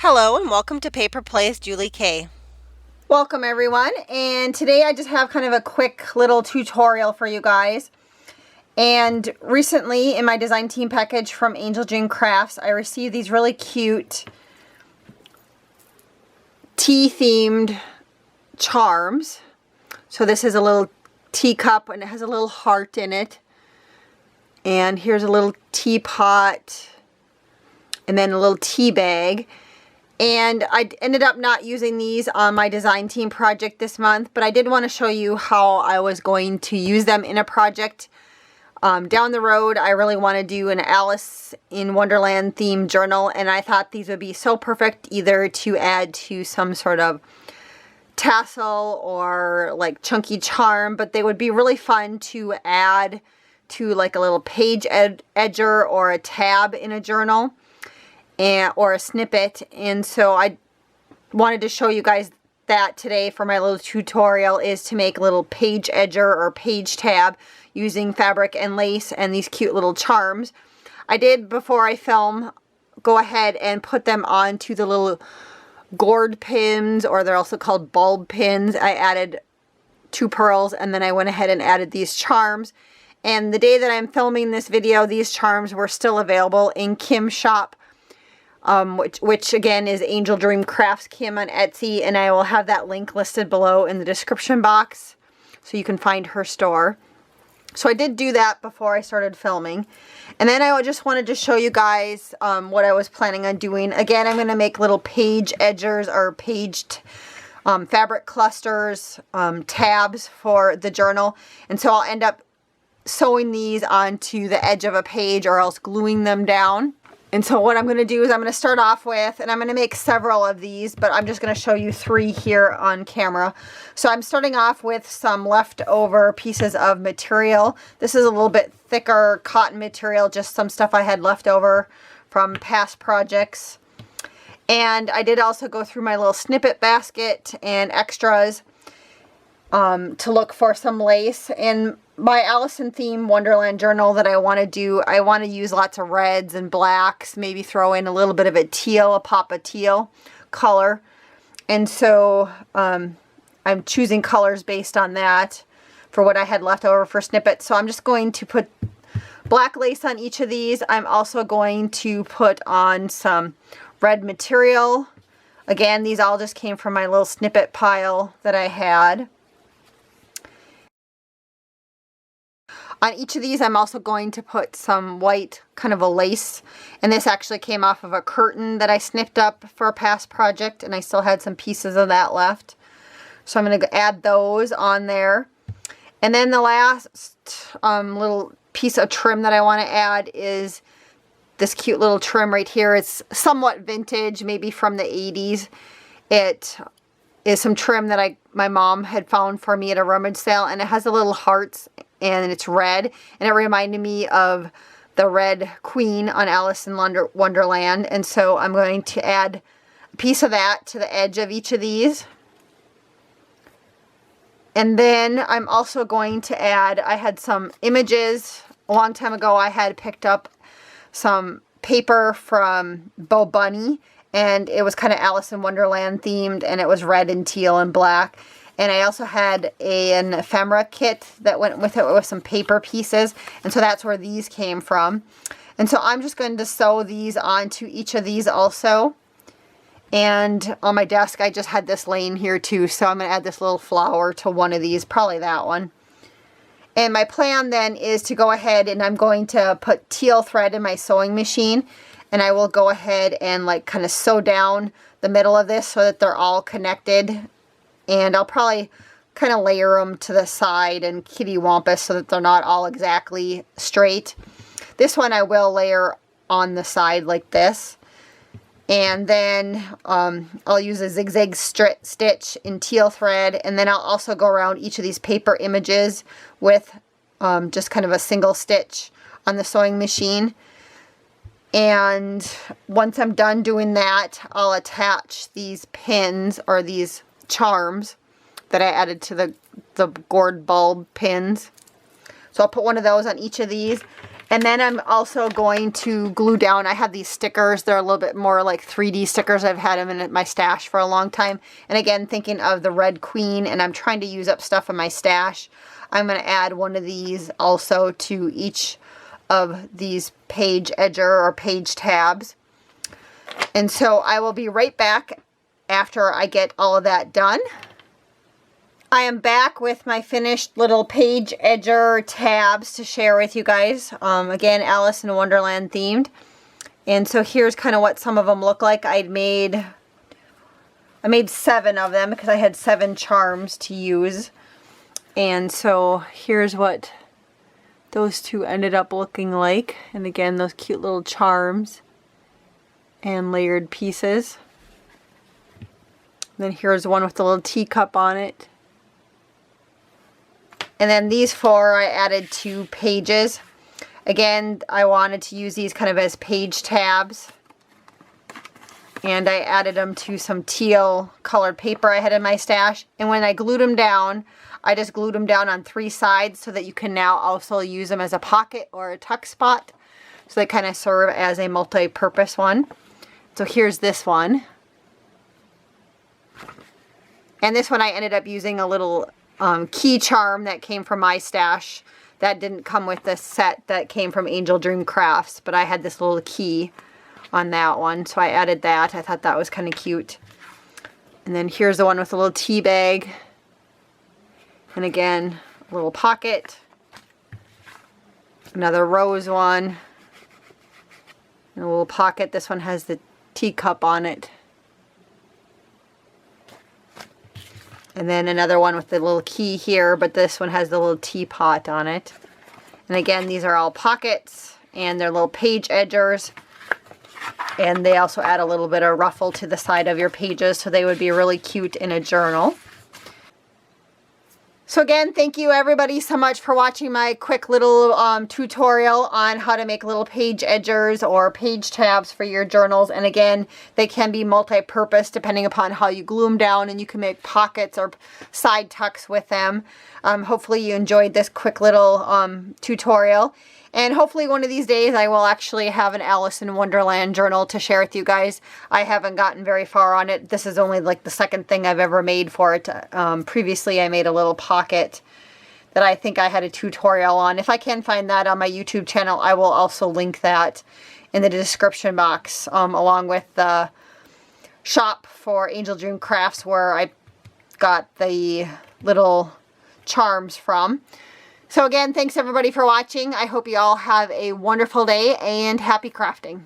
Hello and welcome to Paper Plays Julie K. Welcome everyone, and today I just have kind of a quick little tutorial for you guys. And recently in my design team package from Angel June Crafts, I received these really cute tea themed charms. So this is a little teacup and it has a little heart in it. And here's a little teapot and then a little tea bag. And I ended up not using these on my design team project this month, but I did want to show you how I was going to use them in a project down the road. I really want to do an Alice in Wonderland themed journal, and I thought these would be so perfect either to add to some sort of tassel or like chunky charm, but they would be really fun to add to like a little page edger or a tab in a journal. Or a snippet, and so I wanted to show you guys that today for my little tutorial, is to make a little page edger or page tab using fabric and lace and these cute little charms. I did, before I film, go ahead and put them onto the little gourd pins, or they're also called bulb pins. I added 2 pearls and then I went ahead and added these charms. And the day that I'm filming this video, these charms were still available in Kim's shop. Which again is Angel Dream Crafts Kim on Etsy, and I will have that link listed below in the description box so you can find her store. So I did do that before I started filming, and then I just wanted to show you guys what I was planning on doing. Again, I'm going to make little page edgers or paged fabric clusters, tabs for the journal, and so I'll end up sewing these onto the edge of a page or else gluing them down. And so what I'm going to do is I'm going to start off with, and I'm going to make several of these, but I'm just going to show you 3 here on camera. So I'm starting off with some leftover pieces of material. This is a little bit thicker cotton material, just some stuff I had left over from past projects. And I did also go through my little snippet basket and extras to look for some lace. And my Allison theme Wonderland journal that I want to do, I want to use lots of reds and blacks, maybe throw in a little bit of a teal, a pop of teal color. And so I'm choosing colors based on that for what I had left over for snippets. So I'm just going to put black lace on each of these. I'm also going to put on some red material. Again, these all just came from my little snippet pile that I had. On each of these, I'm also going to put some white, kind of a lace. And this actually came off of a curtain that I snipped up for a past project, and I still had some pieces of that left. So I'm going to add those on there. And then the last little piece of trim that I want to add is this cute little trim right here. It's somewhat vintage, maybe from the 80s. It is some trim that my mom had found for me at a rummage sale, and it has the little hearts, and it's red, and it reminded me of the Red Queen on Alice in Wonderland. And so I'm going to add a piece of that to the edge of each of these. And then I'm also going to add, I had some images a long time ago. I had picked up some paper from Bo Bunny, and it was kind of Alice in Wonderland themed, and it was red and teal and black. And I also had an ephemera kit that went with it with some paper pieces. And so that's where these came from. And so I'm just going to sew these onto each of these also. And on my desk, I just had this laying here too. So I'm going to add this little flower to one of these, probably that one. And my plan then is to go ahead and I'm going to put teal thread in my sewing machine. And I will go ahead and like kind of sew down the middle of this so that they're all connected. And I'll probably kind of layer them to the side and kitty wampus so that they're not all exactly straight. This one I will layer on the side like this. And then I'll use a zigzag stitch in teal thread. And then I'll also go around each of these paper images with just kind of a single stitch on the sewing machine. And once I'm done doing that, I'll attach these pins or these charms that I added to the gourd bulb pins. So I'll put one of those on each of these. And then I'm also going to glue down, I have these stickers. They're a little bit more like 3D stickers. I've had them in my stash for a long time. And again, thinking of the Red Queen, and I'm trying to use up stuff in my stash. I'm going to add one of these also to each of these page edger or page tabs. And so I will be right back after I get all of that done. I am back with my finished little page edger tabs to share with you guys. Again, Alice in Wonderland themed. And so here's kind of what some of them look like. I made 7 of them because I had 7 charms to use. And so here's what those 2 ended up looking like. And again, those cute little charms and layered pieces. And then here's one with the little teacup on it. And then these 4 I added 2 pages. Again, I wanted to use these kind of as page tabs. And I added them to some teal colored paper I had in my stash. And when I glued them down, I just glued them down on 3 sides so that you can now also use them as a pocket or a tuck spot. So they kind of serve as a multi-purpose one. So here's this one. And this one I ended up using a little key charm that came from my stash. That didn't come with the set that came from Angel Dream Crafts, but I had this little key on that one, so I added that. I thought that was kind of cute. And then here's the one with a little tea bag. And again, a little pocket. Another rose one. And a little pocket. This one has the teacup on it. And then another one with the little key here, but this one has the little teapot on it. And again, these are all pockets, and they're little page edgers. And they also add a little bit of ruffle to the side of your pages, so they would be really cute in a journal. So again, thank you everybody so much for watching my quick little tutorial on how to make little page edgers or page tabs for your journals. And again, they can be multi-purpose depending upon how you glue them down, and you can make pockets or side tucks with them. Hopefully you enjoyed this quick little tutorial. And hopefully one of these days I will actually have an Alice in Wonderland journal to share with you guys. I haven't gotten very far on it. This is only like the second thing I've ever made for it. Previously I made a little pocket that I think I had a tutorial on. If I can find that on my YouTube channel, I will also link that in the description box, along with the shop for Angel Dream Crafts where I got the little charms from. So again, thanks everybody for watching. I hope you all have a wonderful day and happy crafting.